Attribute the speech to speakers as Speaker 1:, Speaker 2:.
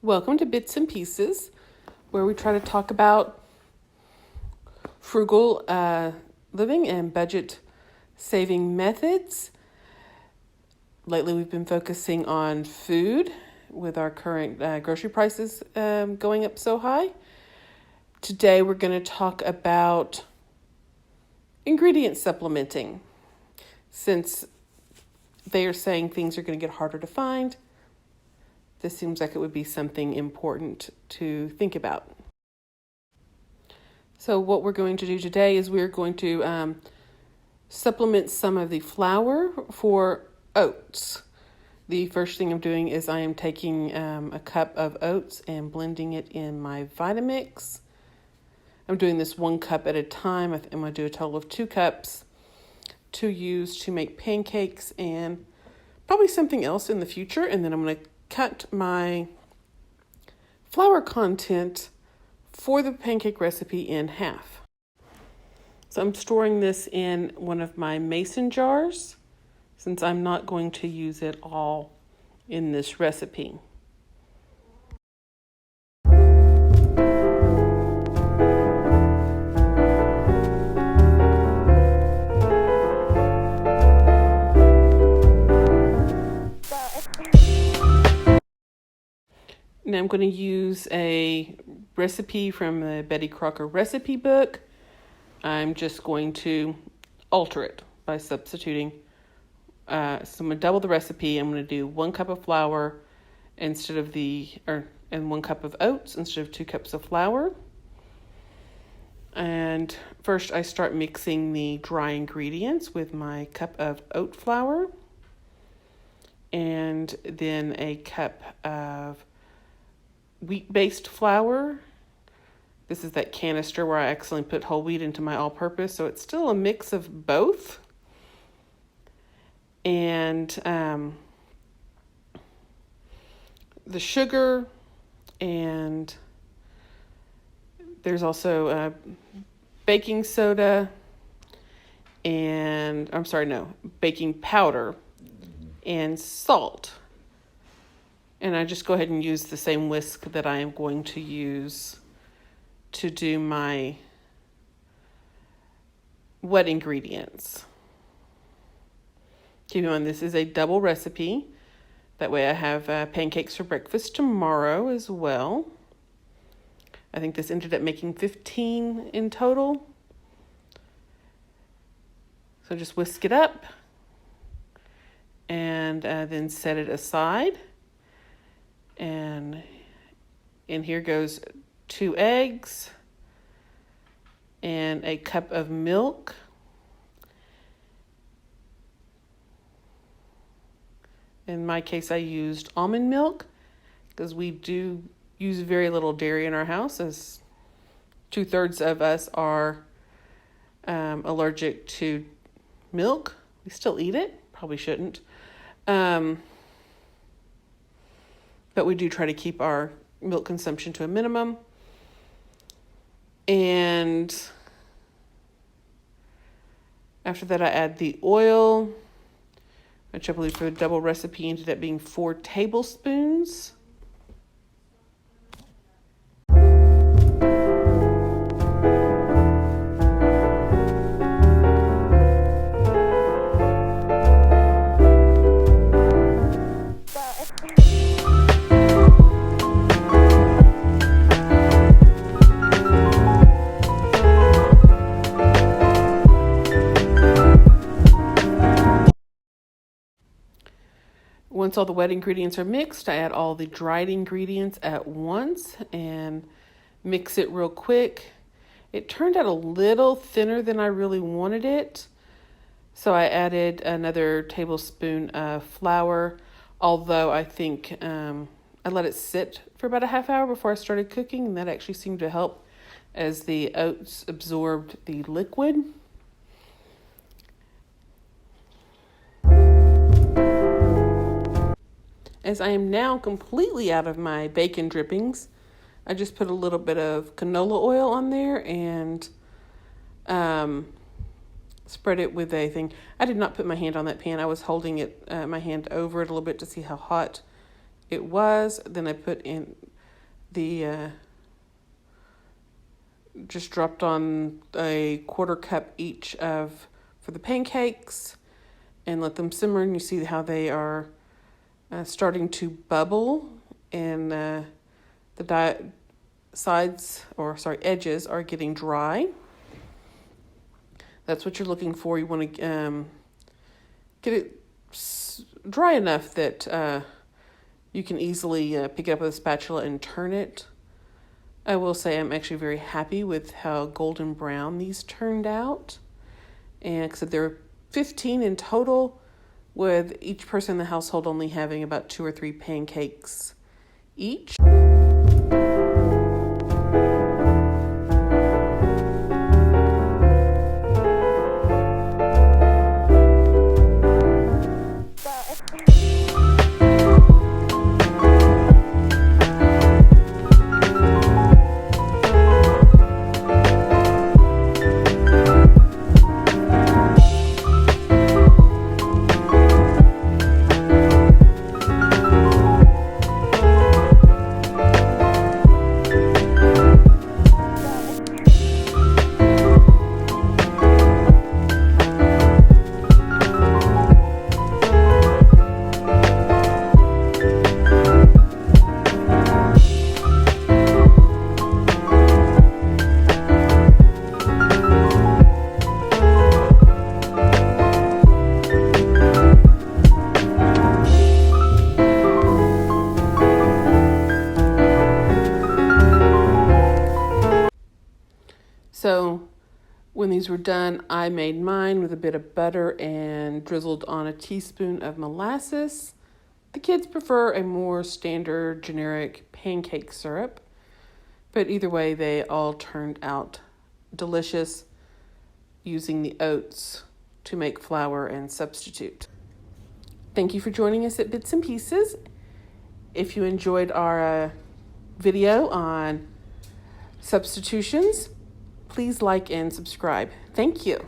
Speaker 1: Welcome to Bits and Pieces, where we try to talk about frugal living and budget saving methods. Lately, we've been focusing on food with our current grocery prices going up so high. Today, we're going to talk about ingredient supplementing. Since they are saying things are going to get harder to find, this seems like it would be something important to think about. So what we're going to do today is we're going to supplement some of the flour for oats. The first thing I'm doing is I am taking a cup of oats and blending it in my Vitamix. I'm doing this 1 cup at a time. I'm going to do a total of 2 cups to use to make pancakes and probably something else in the future. And then I'm going to cut my flour content for the pancake recipe in half. So I'm storing this in one of my mason jars since I'm not going to use it all in this recipe. Now I'm going to use a recipe from the Betty Crocker recipe book. I'm just going to alter it by substituting. So I'm going to double the recipe. I'm going to do 1 cup of flour and 1 cup of oats instead of 2 cups of flour. And first I start mixing the dry ingredients with my cup of oat flour and then a cup of wheat-based flour. This is that canister where I accidentally put whole wheat into my all-purpose, so it's still a mix of both. And the sugar, and there's also baking soda, and baking powder and salt. And I just go ahead and use the same whisk that I am going to use to do my wet ingredients. Keep in mind, this is a double recipe. That way I have pancakes for breakfast tomorrow as well. I think this ended up making 15 in total. So just whisk it up and then set it aside. And in here goes 2 eggs and a cup of milk. In my case, I used almond milk because we do use very little dairy in our house, as 2/3 of us are allergic to milk. We still eat it, probably shouldn't. But we do try to keep our milk consumption to a minimum. And after that, I add the oil, which I believe for the double recipe ended up being 4 tablespoons. Once all the wet ingredients are mixed, I add all the dried ingredients at once and mix it real quick. It turned out a little thinner than I really wanted it, so I added another tablespoon of flour, although I think I let it sit for about a half hour before I started cooking, and that actually seemed to help as the oats absorbed the liquid. As I am now completely out of my bacon drippings, I just put a little bit of canola oil on there and spread it with a thing. I did not put my hand on that pan. I was holding it, my hand over it a little bit to see how hot it was. Then I put in the just dropped on a 1/4 cup each for the pancakes and let them simmer, and you see how they are starting to bubble, and the edges are getting dry. That's what you're looking for. You want to get it dry enough that you can easily pick it up with a spatula and turn it. I will say I'm actually very happy with how golden brown these turned out. And because there are 15 in total, with each person in the household only having about 2 or 3 pancakes each. So when these were done, I made mine with a bit of butter and drizzled on a teaspoon of molasses. The kids prefer a more standard generic pancake syrup, but either way, they all turned out delicious using the oats to make flour and substitute. Thank you for joining us at Bits and Pieces. If you enjoyed our video on substitutions, please like and subscribe. Thank you.